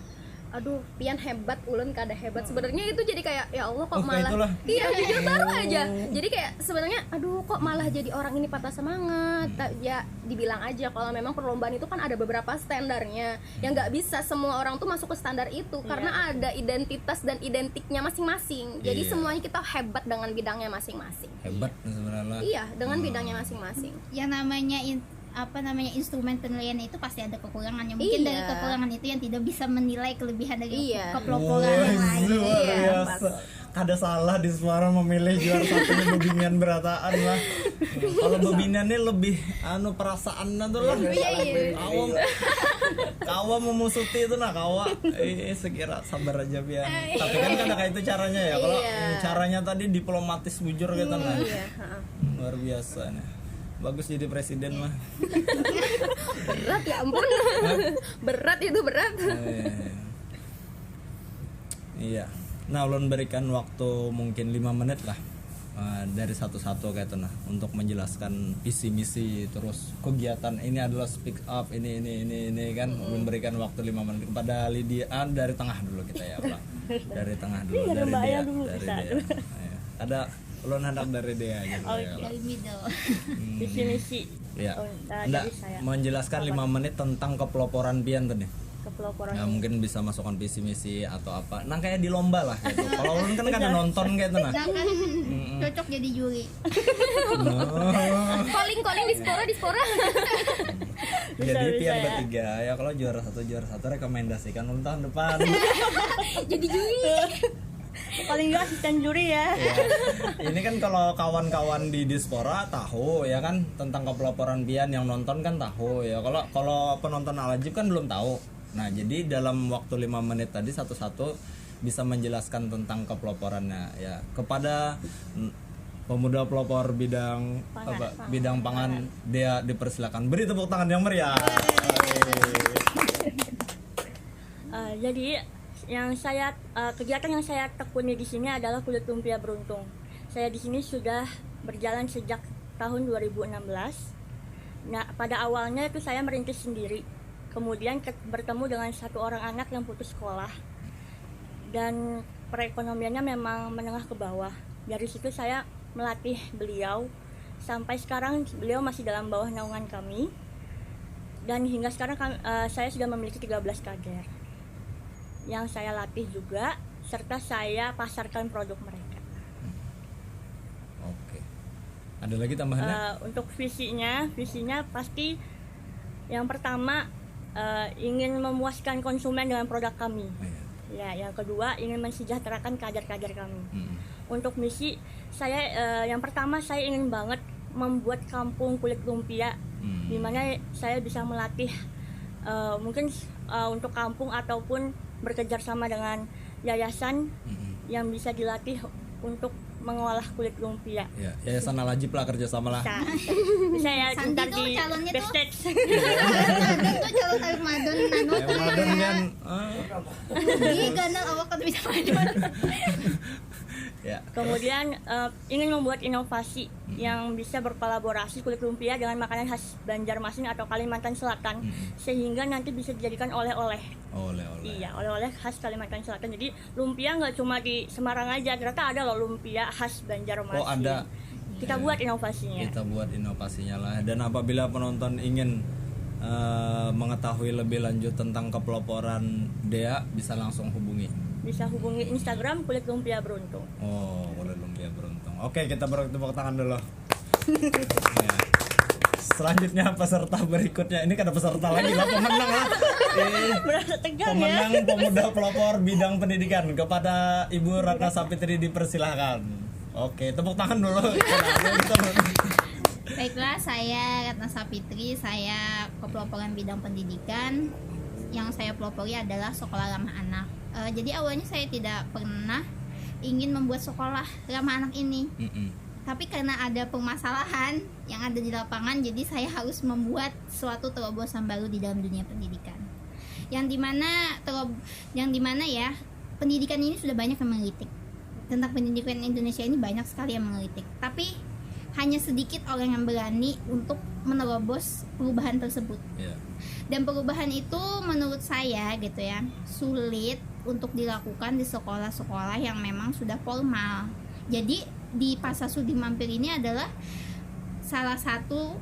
Aduh, pian hebat, ulun kada hebat. Sebenarnya itu jadi kayak ya Allah kok Oh, kayak malah. itulah. Iya, jujur baru aja. Jadi kayak sebenarnya aduh kok malah jadi orang ini patah semangat. Ya dibilang aja kalau memang perlombaan itu kan ada beberapa standarnya. Yang nggak bisa semua orang tuh masuk ke standar itu karena ada identitas dan identiknya masing-masing. Jadi Iya. semuanya kita hebat dengan bidangnya masing-masing. Hebat sebenarnya. Iya, dengan bidangnya masing-masing. Yang namanya instrumen penilaian itu pasti ada kekurangannya. Mungkin Iya. dari kekurangan itu yang tidak bisa menilai kelebihan dari Iya. kepeloporan yang lain. luar Iya, biasa. Kada salah di suara memilih juara satunya bebinian berataan lah. Kalau bebiniannya lebih perasaan tuh lah. Iya. Kawa memusuti itu nah kawa. Sekira sabar aja biar. Tapi kan kada kayak itu caranya ya. Kalau Iya. caranya tadi diplomatis bujur gitu nah. Iya, heeh. Luar biasa nih. Bagus jadi presiden mah. Berat ya ampun. Berat itu berat. Iya. Nah, ulun berikan waktu mungkin 5 menit lah dari satu-satu kayak itu nah untuk menjelaskan visi misi terus kegiatan ini adalah speak up ini kan ulun berikan waktu 5 menit kepada Lydia dari tengah dulu kita ya Pak. Dari tengah dulu Iya, dari Mbak, dia ya dulu dari bisa. dia. Ayo. Ada ulun hendak dari dia aja dulu ya Pak. Dari middle. Visi misi. Ya. Oh, Nggak, jadi saya menjelaskan 5 menit tentang kepeloporan pian tadi. kepeloporan. Ya mungkin bisa masukkan visi misi atau apa. Nah kayak di lomba lah gitu. Kalau ulun kan ada nonton kayak itu nah. Nah kan cocok jadi juri. Calling di spora. Jadi Bisa, pian ya. bertiga ya kalau juara satu rekomendasikan ulun tahun depan. Jadi juri. Paling enggak asisten juri ya. Ya. Ini kan kalau kawan-kawan di Dispora tahu ya kan tentang kepeloporan pian yang nonton kan tahu ya. Kalau penonton Al-Ajib kan belum tahu. Nah, jadi dalam waktu 5 menit tadi satu-satu bisa menjelaskan tentang kepeloporannya ya kepada pemuda pelopor bidang bidang pangan dia dipersilakan. Beri tepuk tangan yang meriah. Jadi yang saya kegiatan yang saya tekuni di sini adalah kulit lumpia beruntung. Saya di sini sudah berjalan sejak tahun 2016. Nah, pada awalnya itu saya merintis sendiri. Kemudian bertemu dengan satu orang anak yang putus sekolah. Dan perekonomiannya memang menengah ke bawah. Dari situ saya melatih beliau sampai sekarang beliau masih dalam bawah naungan kami. Dan hingga sekarang saya sudah memiliki 13 kader yang saya latih juga, serta saya pasarkan produk mereka. Oke. Ada lagi tambahannya? Untuk visinya pasti yang pertama ingin memuaskan konsumen dengan produk kami. Iya. Ya, yang kedua ingin mensejahterakan kader-kader kami. Mm-mm. Untuk misi saya, yang pertama saya ingin banget membuat kampung kulit lumpia, di mana saya bisa melatih mungkin untuk kampung ataupun bekerja sama dengan yayasan yang bisa dilatih untuk mengolah kulit lumpia. Ya, Yayasan Al-Ajib lah, kerjasama lah. Bisa ya Sandi ntar tuh di calonnya tuh. backstage. Madon tuh calon Armadon nano Yang Madon kan dia gandal awak kan bisa Madon. ya. Kemudian ingin membuat inovasi yang bisa berkolaborasi kulit lumpia dengan makanan khas Banjarmasin atau Kalimantan Selatan, sehingga nanti bisa dijadikan oleh-oleh. Oleh-oleh. Iya, oleh-oleh khas Kalimantan Selatan. Jadi lumpia nggak cuma di Semarang aja, ternyata ada loh lumpia khas Banjarmasin. Oh, ada. Kita buat inovasinya. Kita buat inovasinya lah. Dan apabila penonton ingin mengetahui lebih lanjut tentang kepeloporan Dea, bisa langsung hubungi. Bisa hubungi Instagram Kulit Lumpia Beruntung. Oh, Kulit Lumpia Beruntung. Oke, kita tepuk tangan dulu. Ya. Selanjutnya peserta berikutnya, ini kan ada peserta lagi lah, pemenang lah. Berasa tegang ya. Pemenang pemuda pelopor bidang pendidikan, kepada Ibu Ratna Sapitri dipersilahkan. Oke, tepuk tangan dulu. Baiklah, saya Ratna Sapitri, saya kepeloporan bidang pendidikan. Yang saya pelopori adalah sekolah ramah anak. Jadi awalnya saya tidak pernah ingin membuat sekolah ramah anak ini. Tapi karena ada permasalahan yang ada di lapangan, jadi saya harus membuat suatu terobosan baru di dalam dunia pendidikan. Yang dimana ya, pendidikan ini sudah banyak yang mengkritik. Tentang pendidikan Indonesia ini banyak sekali yang mengkritik. Tapi hanya sedikit orang yang berani untuk menerobos perubahan tersebut. Yeah. Dan perubahan itu menurut saya gitu ya, sulit untuk dilakukan di sekolah-sekolah yang memang sudah formal. Jadi di Pasar Sudi Mampir ini adalah salah satu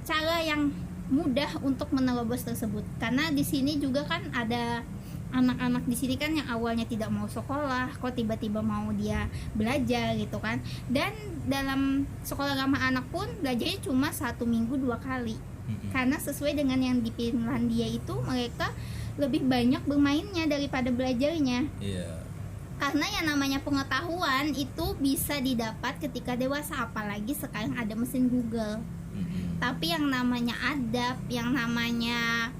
cara yang mudah untuk menerobos tersebut. Karena di sini juga kan ada anak-anak di sini kan yang awalnya tidak mau sekolah, kok tiba-tiba mau dia belajar gitu kan. Dan dalam sekolah ramah anak pun belajarnya cuma 1 minggu 2 kali. Karena sesuai dengan yang di Finlandia itu, mereka lebih banyak bermainnya daripada belajarnya. Iya. Karena yang namanya pengetahuan itu bisa didapat ketika dewasa, apalagi sekarang ada mesin Google. Tapi yang namanya adab, yang namanya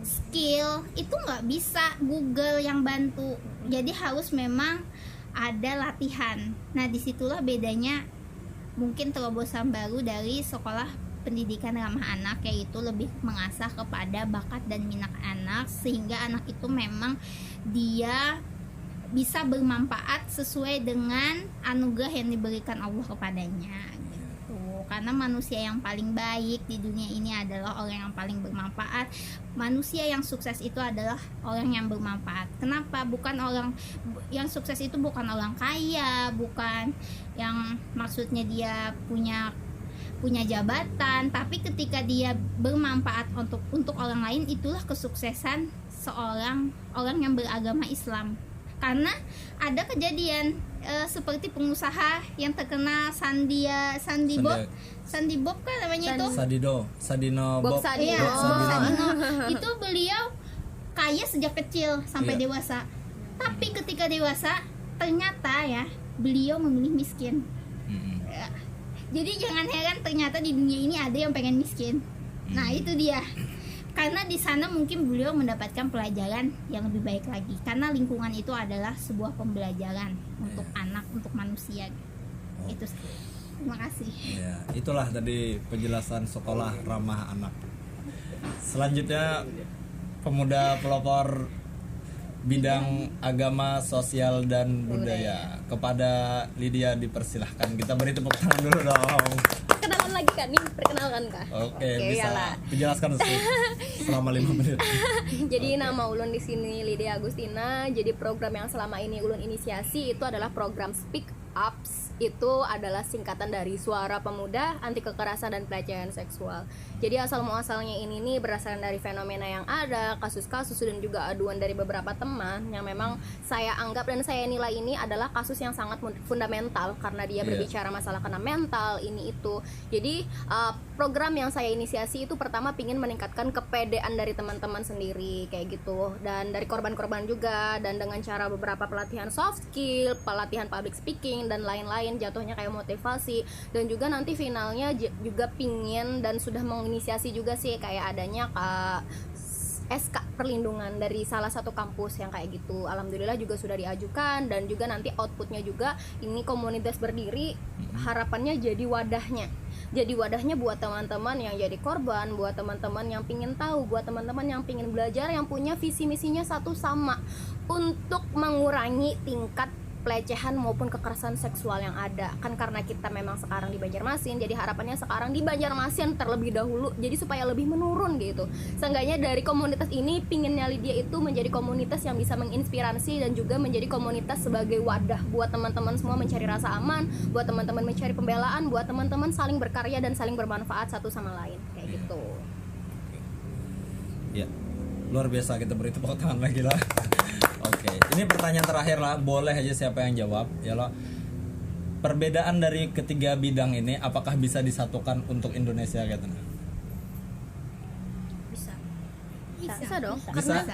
skill itu nggak bisa Google yang bantu. Jadi harus memang ada latihan. Nah, disitulah bedanya mungkin terobosan baru dari sekolah pendidikan ramah anak, yaitu lebih mengasah kepada bakat dan minat anak, sehingga anak itu memang dia bisa bermanfaat sesuai dengan anugerah yang diberikan Allah kepadanya gitu. Karena manusia yang paling baik di dunia ini adalah orang yang paling bermanfaat. Manusia yang sukses itu adalah orang yang bermanfaat. Kenapa? Bukan orang yang sukses itu bukan orang kaya, bukan yang maksudnya dia punya jabatan, tapi ketika dia bermanfaat untuk orang lain, itulah kesuksesan seorang orang yang beragama Islam. Karena ada kejadian seperti pengusaha yang terkenal Sandi Bob kan namanya itu. Sadino Bob. Iya, Bob Bob Sadino. Sadino. Itu beliau kaya sejak kecil sampai Iya. dewasa. Tapi ketika dewasa ternyata ya beliau memilih miskin. Ya. Jadi jangan heran ternyata di dunia ini ada yang pengen miskin. Nah, itu dia. Karena di sana mungkin beliau mendapatkan pelajaran yang lebih baik lagi. Karena lingkungan itu adalah sebuah pembelajaran untuk anak, untuk manusia. Itu sih. Terima kasih. Ya, itulah tadi penjelasan sekolah ramah anak. Selanjutnya pemuda pelopor bidang agama, sosial dan budaya, kepada Lydia dipersilahkan. Kita beri tepuk tangan dulu dong. Kenalan lagi kan nih, perkenalkan kah? Oke, Oke, bisa iyalah. dijelaskan selama 5 menit. Jadi nama Ulun di sini Lydia Agustina. Jadi program yang selama ini Ulun inisiasi itu adalah program Speak APS itu adalah singkatan dari Suara Pemuda Anti Kekerasan dan Pelecehan Seksual. Jadi asal muasalnya ini nih berdasarkan dari fenomena yang ada, kasus-kasus dan juga aduan dari beberapa teman yang memang saya anggap dan saya nilai ini adalah kasus yang sangat fundamental karena dia berbicara masalah kena mental ini itu. Jadi program yang saya inisiasi itu pertama pingin meningkatkan kepedean dari teman-teman sendiri kayak gitu, dan dari korban-korban juga, dan dengan cara beberapa pelatihan soft skill, pelatihan public speaking dan lain-lain, jatuhnya kayak motivasi. Dan juga nanti finalnya juga pingin dan sudah menginisiasi juga sih kayak adanya SK perlindungan dari salah satu kampus yang kayak gitu. Alhamdulillah juga sudah diajukan, dan juga nanti outputnya juga ini komunitas berdiri harapannya jadi wadahnya buat teman-teman yang jadi korban, buat teman-teman yang pingin tahu, buat teman-teman yang pingin belajar, yang punya visi misinya satu sama untuk mengurangi tingkat pelecehan maupun kekerasan seksual yang ada. Kan karena kita memang sekarang di Banjarmasin, jadi harapannya sekarang di Banjarmasin terlebih dahulu, jadi supaya lebih menurun gitu. Seenggaknya dari komunitas ini pinginnya Lydia itu menjadi komunitas yang bisa menginspirasi dan juga menjadi komunitas sebagai wadah buat teman-teman semua mencari rasa aman, buat teman-teman mencari pembelaan, buat teman-teman saling berkarya dan saling bermanfaat satu sama lain kayak gitu. Ya, luar biasa, kita beri tepuk tangan lagi lah. Oke, ini pertanyaan terakhir lah, boleh aja siapa yang jawab ya lo. Perbedaan dari ketiga bidang ini apakah bisa disatukan untuk Indonesia katanya? Bisa dong. Bisa?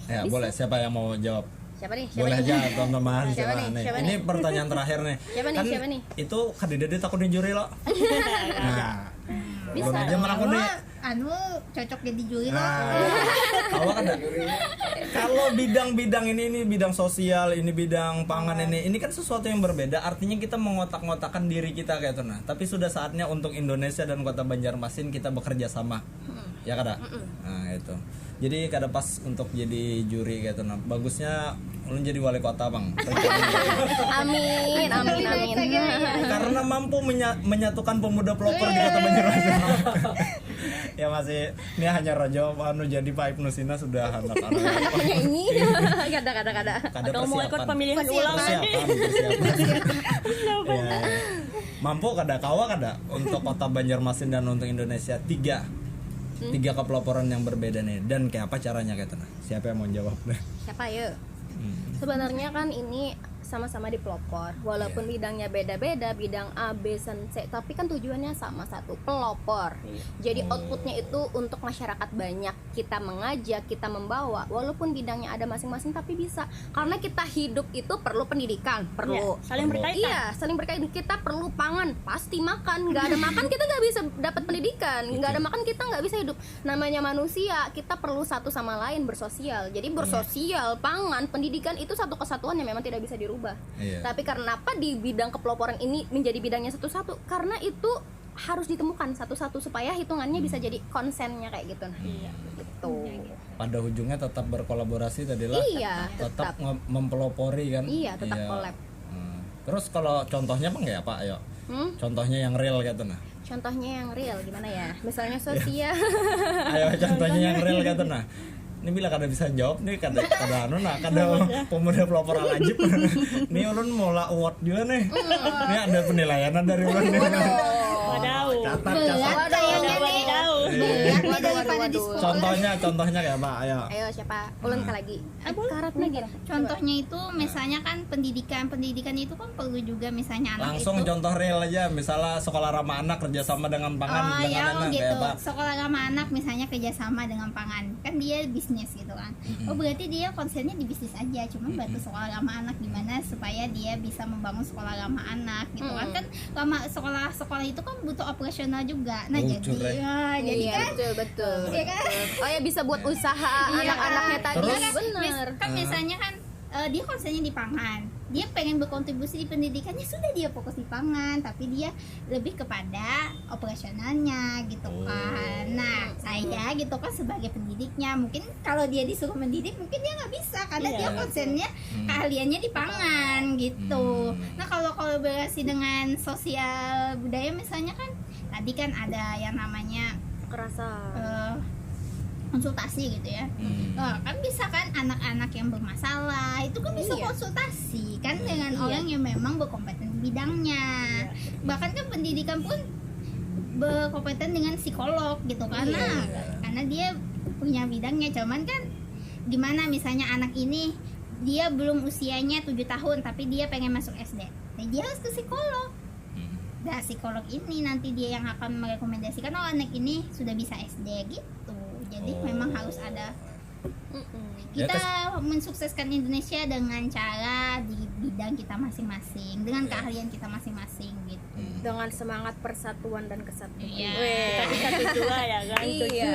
Ya, bisa. Boleh, siapa yang mau jawab? Siapa nih? Boleh aja teman-teman. Siapa nih? Nih. Siapa Ini nih? pertanyaan terakhir nih. Siapa nih? Itu kadidede takut juri lo. Nah, Bisa belum aja dong. menakut nih. Cocok jadi juri loh. Kalau kan kalau bidang-bidang ini bidang sosial, ini bidang pangan, ini kan sesuatu yang berbeda. Artinya kita mengotak-ngotakkan diri kita kayak itu nah. Tapi sudah saatnya untuk Indonesia dan Kota Banjarmasin kita bekerja sama. Ya kada? Nah, itu. Jadi kada pas untuk jadi juri kayak itu nah. Bagusnya ulun jadi wali kota, Bang. Amin. Karena mampu menyatukan pemuda pelopor di Kota Banjarmasin. Ya masih ini hanya Raja jadi Pak Ibnu Sina sudah anak-anak. Ini kada. Atau mau ikut pemilihan ulang lagi. Persiapan. Ya. Mampu kada untuk Kota Banjarmasin dan untuk Indonesia tiga kepeloporan yang berbeda nih, dan kayak apa caranya kayak nah. Siapa yang mau jawab deh? Siapa ya? Sebenarnya kan ini sama-sama di pelopor, walaupun bidangnya beda-beda, bidang A, B, dan C, tapi kan tujuannya sama, satu, pelopor. Jadi outputnya itu untuk masyarakat banyak, kita mengajak, kita membawa, walaupun bidangnya ada masing-masing, tapi bisa, karena kita hidup itu perlu pendidikan, perlu saling berkaitan. Iya, saling berkaitan. Kita perlu pangan, pasti makan. Nggak ada makan kita nggak bisa dapat pendidikan, nggak ada makan kita nggak bisa hidup. Namanya manusia, kita perlu satu sama lain bersosial. Jadi bersosial, pangan, pendidikan itu satu kesatuan yang memang tidak bisa dirubah. Tapi karena apa di bidang kepeloporan ini menjadi bidangnya satu-satu? Karena itu harus ditemukan satu-satu supaya hitungannya bisa jadi konsennya kayak gitu. Gitu. Pada ujungnya tetap berkolaborasi tadilah. Iya, tetap mempelopori kan. Iya, tetap collab. Terus kalau contohnya Bang ya Pak, ayo. Contohnya yang real gitu nah. Contohnya yang real gimana ya? Misalnya sosial. Ayo contohnya yang real gitu nah. Ini bila kada bisa jawab nih kada pemuda pelopor alajib. Nih ulun mau la award juga nih. Ini ada penilaian dari ulun nih. Catat. Contohnya kayak apa? Ayo siapa? Ulun lagi. Karat lagi. Contohnya itu misalnya kan pendidikan itu kan perlu juga misalnya anak langsung itu. Contoh real aja, misalnya sekolah ramah anak kerjasama dengan pangan dengan anak gitu. kayak apa? Sekolah ramah anak misalnya kerjasama dengan pangan, kan dia bisnis gitu kan. Oh berarti dia konsennya di bisnis aja, cuma batu sekolah ramah anak gimana supaya dia bisa membangun sekolah ramah anak gitu kan. Kan sekolah itu kan butuh operasional juga. Nah jadi kan betul. Ya kan? Oh ya bisa buat usaha anak-anaknya tadi. Terus? Bener. Kan misalnya kan dia konsennya di pangan, dia pengen berkontribusi di pendidikannya, sudah dia fokus di pangan, tapi dia lebih kepada operasionalnya gitu kan. Nah saya gitu kan sebagai pendidiknya, mungkin kalau dia disuruh mendidik mungkin dia nggak bisa karena dia konsennya keahliannya di pangan gitu. Nah kalau kolaborasi dengan sosial budaya misalnya kan tadi kan ada yang namanya konsultasi gitu ya. Kan bisa kan anak-anak yang bermasalah itu kan bisa konsultasi kan dengan orang yang memang berkompeten bidangnya. Bahkan kan pendidikan pun berkompeten dengan psikolog gitu karena dia punya bidangnya. Cuman kan gimana misalnya anak ini dia belum usianya 7 tahun tapi dia pengen masuk SD, nah, dia harus ke psikolog. Nah psikolog ini nanti dia yang akan merekomendasikan oh anak ini sudah bisa SD gitu. Jadi memang harus ada. Kita mensukseskan Indonesia dengan cara di bidang kita masing-masing, dengan keahlian kita masing-masing gitu. Dengan semangat persatuan dan kesatuan. Tapi satu jua ya kan. Iya.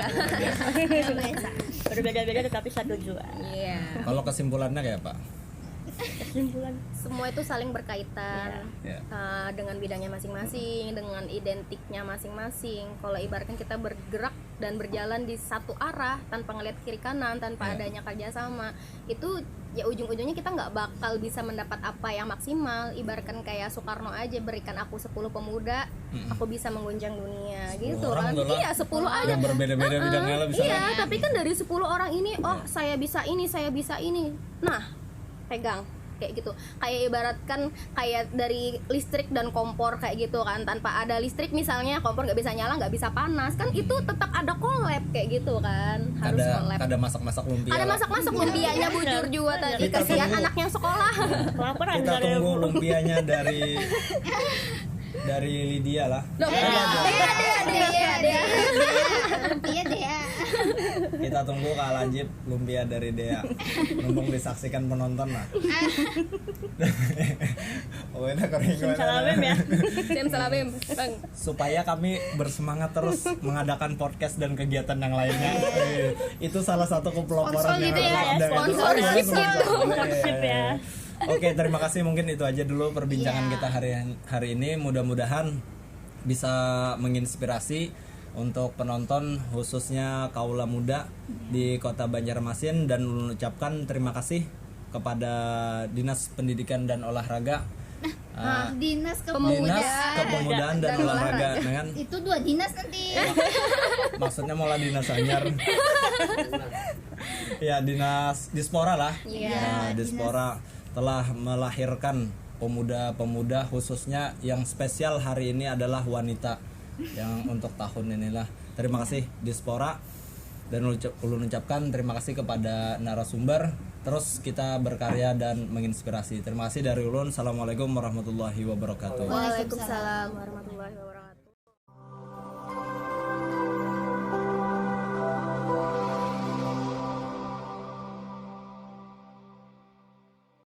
Berbeda-beda tetapi satu jua. Iya. Kalau kesimpulannya kayak Pak? Kesimpulan Semua itu saling berkaitan Iya. dengan bidangnya masing-masing, dengan identiknya masing-masing. Kalau ibaratkan kita bergerak dan berjalan di satu arah tanpa ngeliat kiri kanan, tanpa adanya kerjasama, itu ya ujung-ujungnya kita nggak bakal bisa mendapat apa yang maksimal. Ibaratkan kayak Soekarno aja, berikan aku 10 pemuda, aku bisa mengguncang dunia gitu orang kan. tuh lah. Iya, 10 aja. Yang berbeda-beda bidangnya lah bisa. Iya, tapi kan dari 10 orang ini, saya bisa ini, saya bisa ini. Nah, pegang kayak gitu. Kayak ibaratkan kayak dari listrik dan kompor kayak gitu kan. Tanpa ada listrik misalnya kompor nggak bisa nyala, nggak bisa panas kan, itu tetap ada collab kayak gitu kan. Harus collab. Ada masak-masak lumpia. Ada lah. masak-masak lumpianya bujur juga tadi. Kita Kasihan tunggu. anaknya sekolah. kelaparan Kita dari tunggu lumpianya dari Lydia lah. Loh, Iya deh. Kita tunggu Kak Lanjip lumpia dari Dea. Mumpung disaksikan penonton lah. Oh, ini kering Salamem ya. Sim salabim, Bang. supaya kami bersemangat terus mengadakan podcast dan kegiatan yang lainnya. Itu salah satu kepeloporan Sponsor yang gitu ya, harus ada. sponsorship Iya, gitu. Sponsorship ya. Oke, terima kasih. Mungkin itu aja dulu perbincangan kita hari ini. Mudah-mudahan bisa menginspirasi untuk penonton, khususnya kaula muda di Kota Banjarmasin, dan mengucapkan terima kasih kepada Dinas Pendidikan dan Olahraga, Dinas Dinas Kepemudaan. Kepemudaan dan Olahraga, dengan Itu 2 dinas nanti. maksudnya malah dinas anyar. Ya, dinas Dispora lah. Nah, Dispora telah melahirkan pemuda-pemuda, khususnya yang spesial hari ini adalah wanita yang untuk tahun inilah. Terima kasih Dispora, dan ulun ucapkan terima kasih kepada narasumber. Terus kita berkarya dan menginspirasi. Terima kasih dari ulun. Assalamualaikum warahmatullahi wabarakatuh. Waalaikumsalam warahmatullahi wabarakatuh.